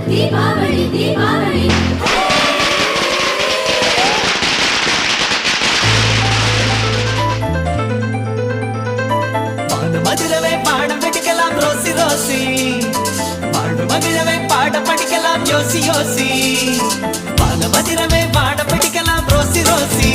தீபாவளி தீபாவளி மதுரவை பாடம் படிக்கலாம் Rousey Rousey வாழ்வு மகிழவை பாடம் படிக்கலாம் யோசி யோசி மதுரவை பாடம் படிக்கலாம் ரோசி ரோசி